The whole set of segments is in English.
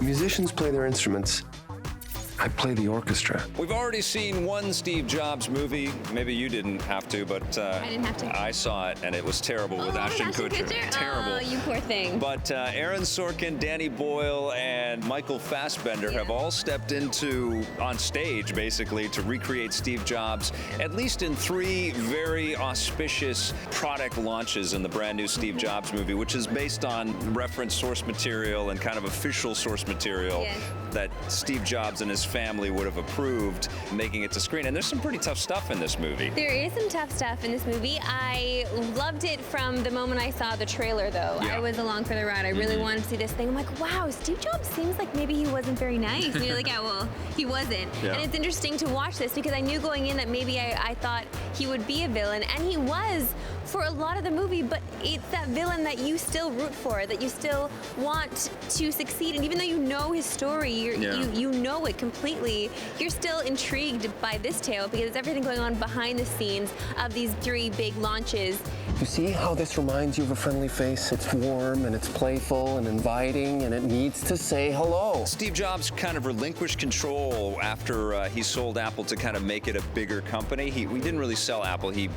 Musicians play their instruments. I play the orchestra. We've already seen one Steve Jobs movie. Maybe you didn't have to, but I didn't have to. I saw it, and it was terrible with Ashton Kutcher. Terrible. Oh, you poor thing. But Aaron Sorkin, Danny Boyle, and Michael Fassbender have all stepped on stage, basically, to recreate Steve Jobs, at least in 3 very auspicious product launches in the brand new Steve Jobs movie, which is based on reference source material and kind of official source material that Steve Jobs and his family would have approved, making it to screen. And there's some pretty tough stuff in this movie. There is some tough stuff in this movie. I loved it from the moment I saw the trailer, though. I was along for the ride. I really wanted to see this thing. I'm like, wow, Steve Jobs seems like maybe he wasn't very nice. And you're like, yeah, well, he wasn't. And it's interesting to watch this because I knew going in that maybe I thought he would be a villain, and he was for a lot of the movie, but it's that villain that you still root for, that you still want to succeed. And even though you know his story, you know it completely, you're still intrigued by this tale because it's everything going on behind the scenes of these 3 big launches. You see how this reminds you of a friendly face? It's warm and it's playful and inviting, and it needs to say hello. Steve Jobs kind of relinquished control after he sold Apple to kind of make it a bigger company. We didn't really sell Apple. He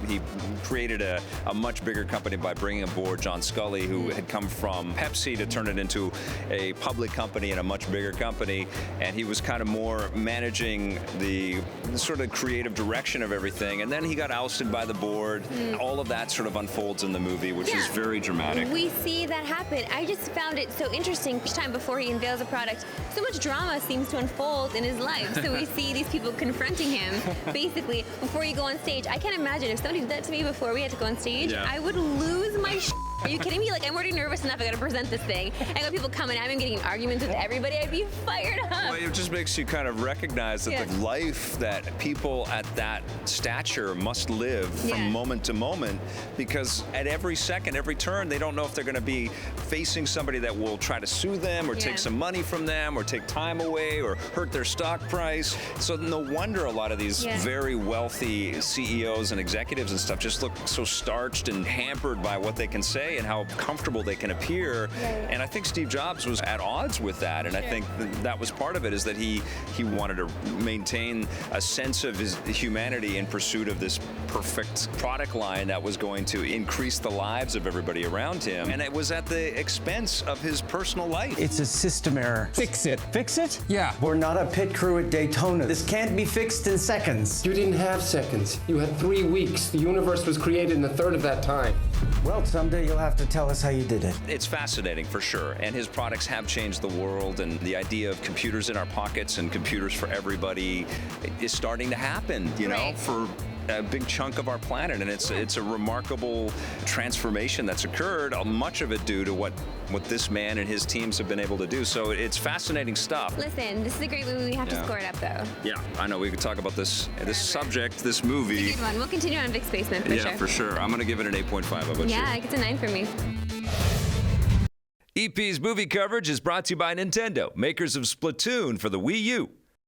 created a much bigger company by bringing aboard John Scully, who had come from Pepsi to turn it into a public company and a much bigger company. And he was kind of more managing the sort of creative direction of everything. And then he got ousted by the board. All of that sort of unfolds in the movie, which is very dramatic. We see that happen. I just found it so interesting. Each time before he unveils a product, so much drama seems to unfold in his life. So we see these people confronting him, basically, before you go on stage. I can't imagine if somebody did that to me before we had to go on stage, I would lose my shit. Are you kidding me? Like, I'm already nervous enough. I gotta present this thing. I got people coming at me, I'm getting in arguments with everybody. I'd be fired up. Well, it just makes you kind of recognize that the life that people at that stature must live from moment to moment, because at every second, every turn, they don't know if they're gonna be facing somebody that will try to sue them or take some money from them or take time away or hurt their stock price. So no wonder a lot of these very wealthy CEOs and executives and stuff just look so starched and hampered by what they can say and how comfortable they can appear. And I think Steve Jobs was at odds with that, and I think that was part of it, is that he wanted to maintain a sense of his humanity in pursuit of this perfect product line that was going to increase the lives of everybody around him, and it was at the expense of his personal life. It's a system error. Fix it. Fix it? Yeah. We're not a pit crew at Daytona. This can't be fixed in seconds. You didn't have seconds. You had 3 weeks. The universe was created in a third of that time. Well, someday you'll have to tell us how you did it. It's fascinating, for sure, and his products have changed the world, and the idea of computers in our pockets and computers for everybody is starting to happen, you know, for a big chunk of our planet, and it's a remarkable transformation that's occurred, much of it due to what this man and his teams have been able to do. So it's fascinating stuff. Listen, this is a great movie. We have to score it up, though. Yeah, I know. We could talk about this subject, this movie. It's a good one. We'll continue on Vic's Basement, for sure. Yeah, for sure. I'm going to give it an 8.5. How about you? Yeah, it's a 9 for me. EP's movie coverage is brought to you by Nintendo, makers of Splatoon for the Wii U.